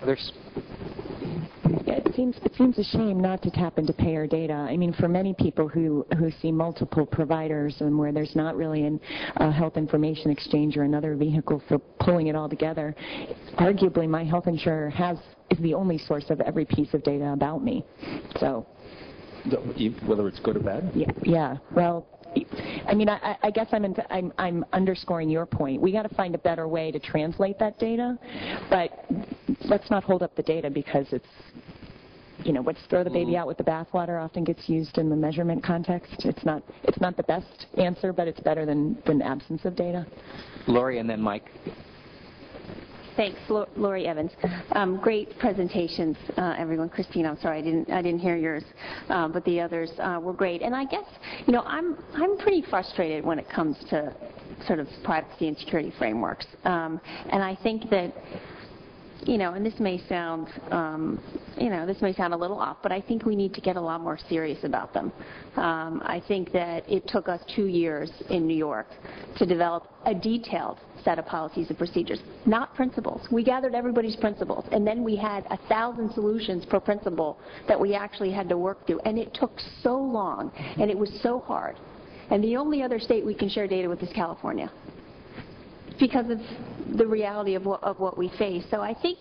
Others? It seems a shame not to tap into payer data. I mean, for many people who see multiple providers and where there's not really a health information exchange or another vehicle for pulling it all together, arguably my health insurer is the only source of every piece of data about me. So, whether it's good or bad? Yeah. Well, I mean, I guess I'm underscoring your point. We got to find a better way to translate that data, but let's not hold up the data because it's, let's throw the baby out with the bathwater often gets used in the measurement context. It's not the best answer, but it's better than absence of data. Lori and then Mike. Thanks, Lori Evans. Great presentations, everyone. Christine, I'm sorry I didn't hear yours, but the others were great. And I guess I'm pretty frustrated when it comes to sort of privacy and security frameworks. And I think that and this may sound a little off, but I think we need to get a lot more serious about them. I think that it took us 2 years in New York to develop a detailed set of policies and procedures, not principles. We gathered everybody's principles, and then we had 1,000 solutions per principle that we actually had to work through, and it took so long, and it was so hard. And the only other state we can share data with is California, because of the reality of what we face. So I think,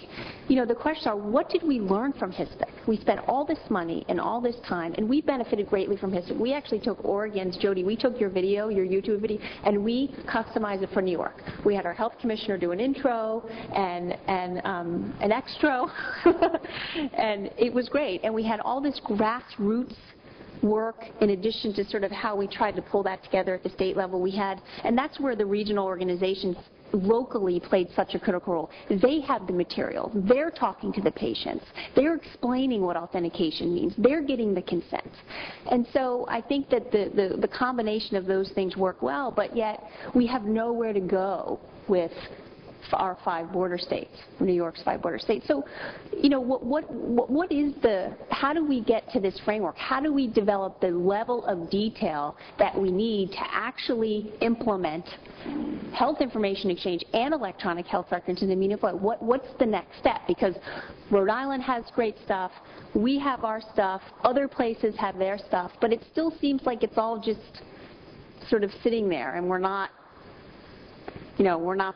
the questions are, what did we learn from HITSP? We spent all this money and all this time, and we benefited greatly from HITSP. We actually took Oregon's, Jody, we took your video, your YouTube video, and we customized it for New York. We had our health commissioner do an intro and an extro, and it was great. And we had all this grassroots work in addition to sort of how we tried to pull that together at the state level. And that's where the regional organizations locally played such a critical role. They have the material. They're talking to the patients. They're explaining what authentication means. They're getting the consent. And so I think that the combination of those things work well, but yet we have nowhere to go with our 5 border states, New York's 5 border states. So, what is how do we get to this framework? How do we develop the level of detail that we need to actually implement health information exchange and electronic health records in the meaningful way? What's the next step? Because Rhode Island has great stuff, we have our stuff, other places have their stuff, but it still seems like it's all just sort of sitting there, and we're not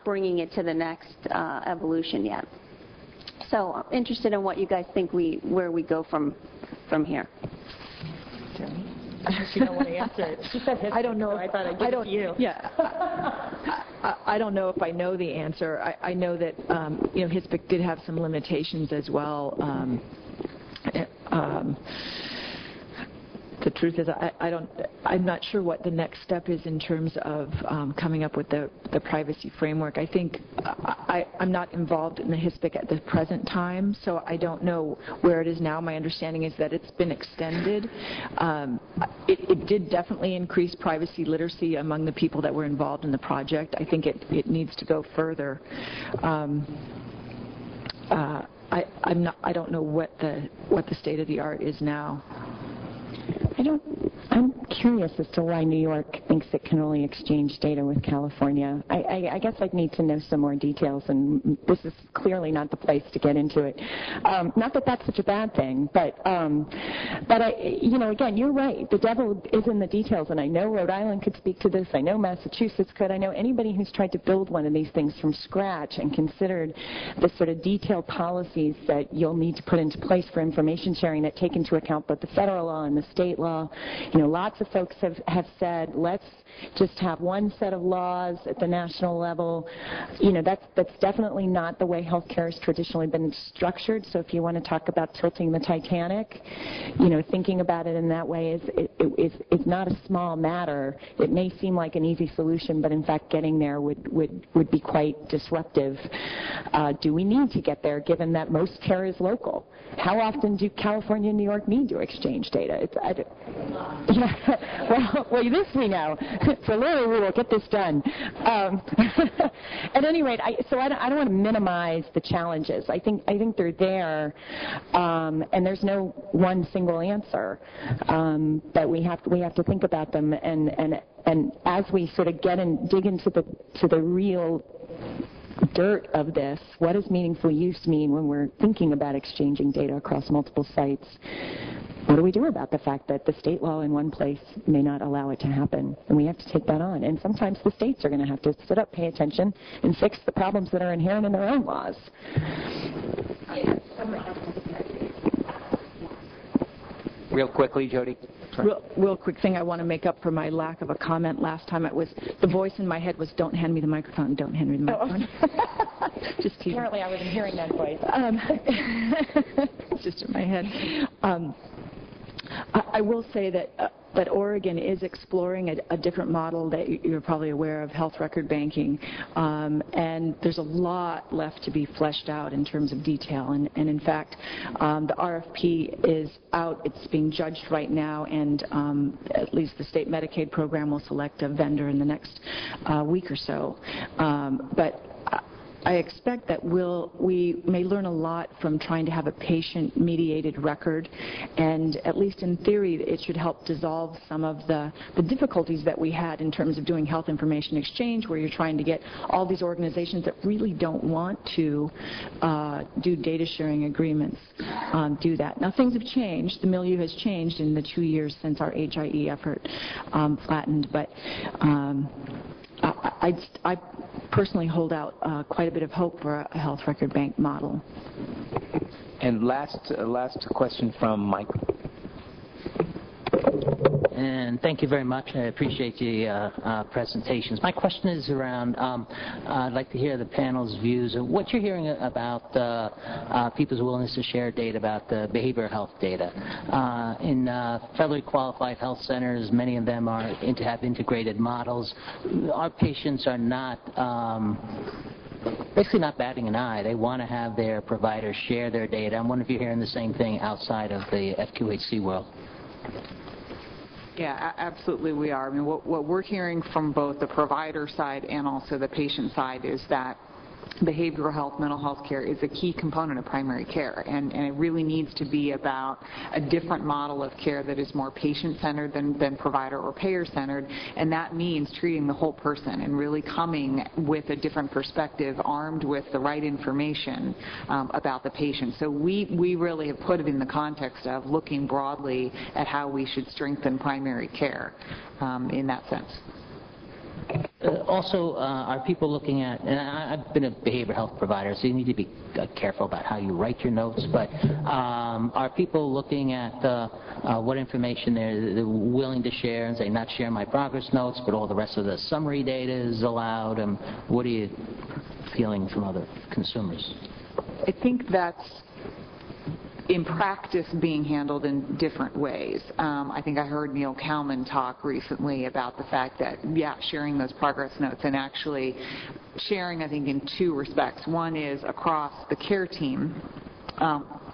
bringing it to the next evolution yet. So I'm interested in what you guys think where we go from here. She don't want to answer it. She said HITSP, I don't know. So I thought I'd give it to you. Yeah. I don't know if I know the answer. I know that HITSP did have some limitations as well. The truth is, I'm not sure what the next step is in terms of coming up with the privacy framework. I think I'm not involved in the HITSP at the present time, so I don't know where it is now. My understanding is that it's been extended. It did definitely increase privacy literacy among the people that were involved in the project. I think it needs to go further. I don't know what the state of the art is now. I'm curious as to why New York thinks it can only exchange data with California. I guess I'd need to know some more details, and this is clearly not the place to get into it. Not that that's such a bad thing, but again, you're right. The devil is in the details, and I know Rhode Island could speak to this. I know Massachusetts could. I know anybody who's tried to build one of these things from scratch and considered the sort of detailed policies that you'll need to put into place for information sharing that take into account both the federal law and the state law. Lots of folks have said, let's just have one set of laws at the national level. That's definitely not the way healthcare has traditionally been structured. So if you want to talk about tilting the Titanic, thinking about it in that way is not a small matter. It may seem like an easy solution, but in fact getting there would be quite disruptive. Do we need to get there given that most care is local? How often do California and New York need to exchange data? Well, this we know. So Lori, we will get this done. At any rate, I don't want to minimize the challenges. I think they're there, and there's no one single answer. But we have to think about them, and as we sort of dig into the real dirt of this. What does meaningful use mean when we're thinking about exchanging data across multiple sites? What do we do about the fact that the state law in one place may not allow it to happen? And we have to take that on. And sometimes the states are going to have to sit up, pay attention, and fix the problems that are inherent in their own laws. Real quickly, Jody. Real quick thing I want to make up for my lack of a comment last time. It was the voice in my head was, "Don't hand me the microphone, don't hand me the microphone." Just teasing. Apparently I wasn't hearing that voice. It's just in my head. I will say that Oregon is exploring a different model that you're probably aware of, health record banking, and there's a lot left to be fleshed out in terms of detail. And in fact, the RFP is out. It's being judged right now, and at least the state Medicaid program will select a vendor in the next week or so. But I expect that we may learn a lot from trying to have a patient-mediated record, and at least in theory, it should help dissolve some of the difficulties that we had in terms of doing health information exchange, where you're trying to get all these organizations that really don't want to do data sharing agreements do that. Now, things have changed. The milieu has changed in the 2 years since our HIE effort flattened, but I personally hold out quite a bit of hope for a health record bank model. And last question from Mike. And thank you very much. I appreciate the presentations. My question is around, I'd like to hear the panel's views of what you're hearing about people's willingness to share data about the behavioral health data. In federally qualified health centers, many of them are have integrated models. Our patients are not basically not batting an eye. They want to have their providers share their data. I'm wondering if you're hearing the same thing outside of the FQHC world. Yeah, absolutely we are. I mean, what we're hearing from both the provider side and also the patient side is that behavioral health, mental health care is a key component of primary care, and it really needs to be about a different model of care that is more patient-centered than provider or payer-centered, and that means treating the whole person and really coming with a different perspective, armed with the right information about the patient. So we really have put it in the context of looking broadly at how we should strengthen primary care in that sense. Also, are people looking at, and I've been a behavioral health provider, so you need to be careful about how you write your notes, but are people looking at what information they're willing to share and say, not share my progress notes, but all the rest of the summary data is allowed? And what are you feeling from other consumers? I think that's in practice being handled in different ways. I think I heard Neil Kalman talk recently about the fact that, yeah, sharing those progress notes and actually sharing, I think, in two respects. One is across the care team,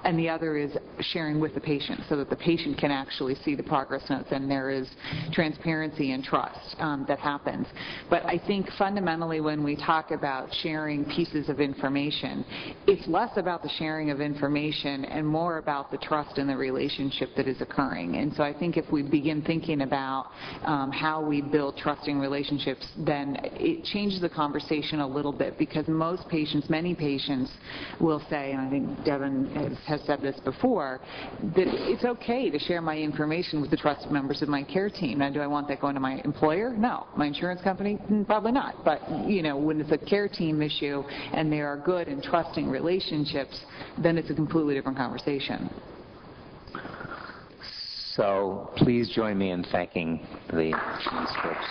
and the other is sharing with the patient so that the patient can actually see the progress notes and there is transparency and trust that happens. But I think fundamentally when we talk about sharing pieces of information, it's less about the sharing of information and more about the trust in the relationship that is occurring. And so I think if we begin thinking about how we build trusting relationships, then it changes the conversation a little bit, because most patients, many patients will say, and I think Deven has said this before, that it's okay to share my information with the trusted members of my care team. Now, do I want that going to my employer? No. My insurance company? Probably not. But, you know, when it's a care team issue and there are good and trusting relationships, then it's a completely different conversation. So please join me in thanking these folks.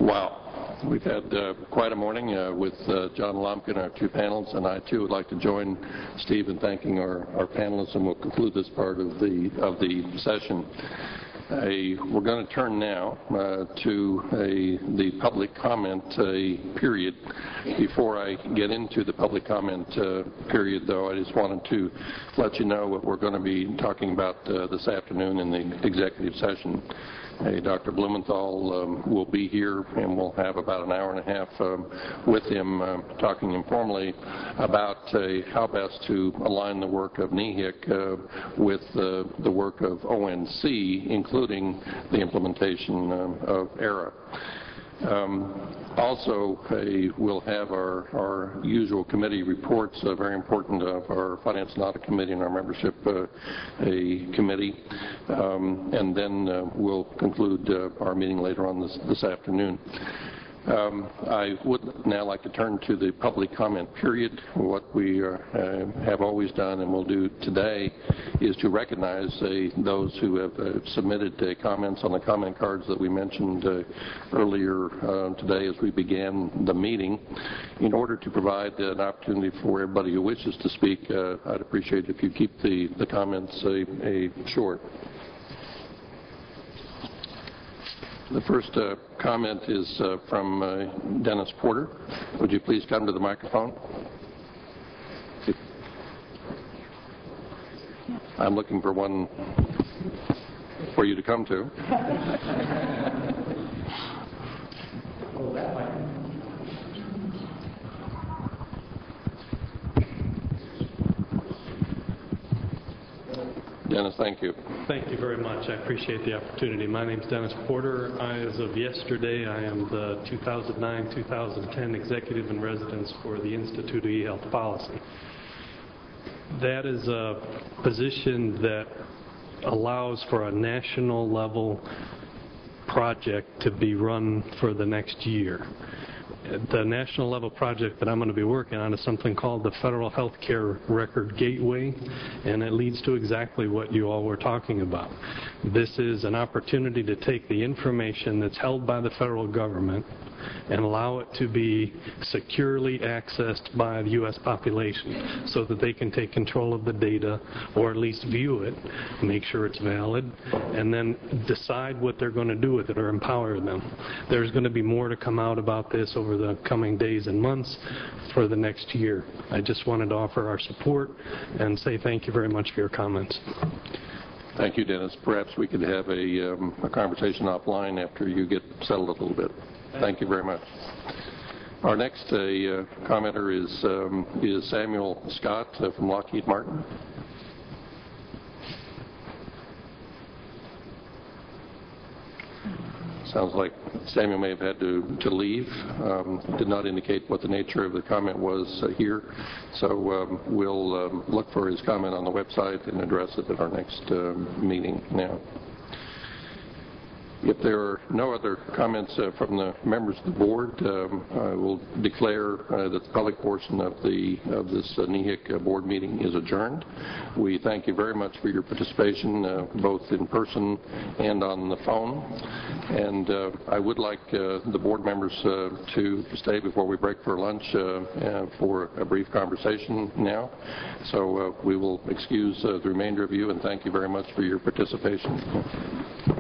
Wow. We've had quite a morning with John Lumpkin, our two panels, and I too would like to join Steve in thanking our panelists, and we'll conclude this part of the session. We're going to turn now to the public comment period. Before I get into the public comment period, though, I just wanted to let you know what we're going to be talking about this afternoon in the executive session. Dr. Blumenthal will be here, and we'll have about an hour and a half with him talking informally about how best to align the work of NEHIC with the work of ONC, including the implementation of ERA. Also, we'll have our usual committee reports, very important of our Finance and Audit Committee and our membership committee, and then we'll conclude our meeting later on this afternoon. I would now like to turn to the public comment period. What we have always done and will do today is to recognize those who have submitted comments on the comment cards that we mentioned earlier today as we began the meeting. In order to provide an opportunity for everybody who wishes to speak, I'd appreciate it if you keep the comments short. The first comment is from Dennis Porter. Would you please come to the microphone? I'm looking for one for you to come to. Dennis, thank you. Thank you very much. I appreciate the opportunity. My name is Dennis Porter. As of yesterday, I am the 2009-2010 Executive in Residence for the Institute of E-Health Policy. That is a position that allows for a national level project to be run for the next year. The national level project that I'm going to be working on is something called the Federal Healthcare Record Gateway, and it leads to exactly what you all were talking about. This is an opportunity to take the information that's held by the federal government and allow it to be securely accessed by the U.S. population so that they can take control of the data, or at least view it, make sure it's valid, and then decide what they're going to do with it or empower them. There's going to be more to come out about this over the coming days and months for the next year. I just wanted to offer our support and say thank you very much for your comments. Thank you, Dennis. Perhaps we could have a conversation offline after you get settled a little bit. Thank you very much. Our next commenter is Samuel Scott from Lockheed Martin. Sounds like Samuel may have had to leave. Did not indicate what the nature of the comment was here. So we'll look for his comment on the website and address it at our next meeting now. If there are no other comments from the members of the board, I will declare that the public portion of this NEHIC board meeting is adjourned. We thank you very much for your participation, both in person and on the phone. And I would like the board members to stay before we break for lunch for a brief conversation now. So we will excuse the remainder of you, and thank you very much for your participation.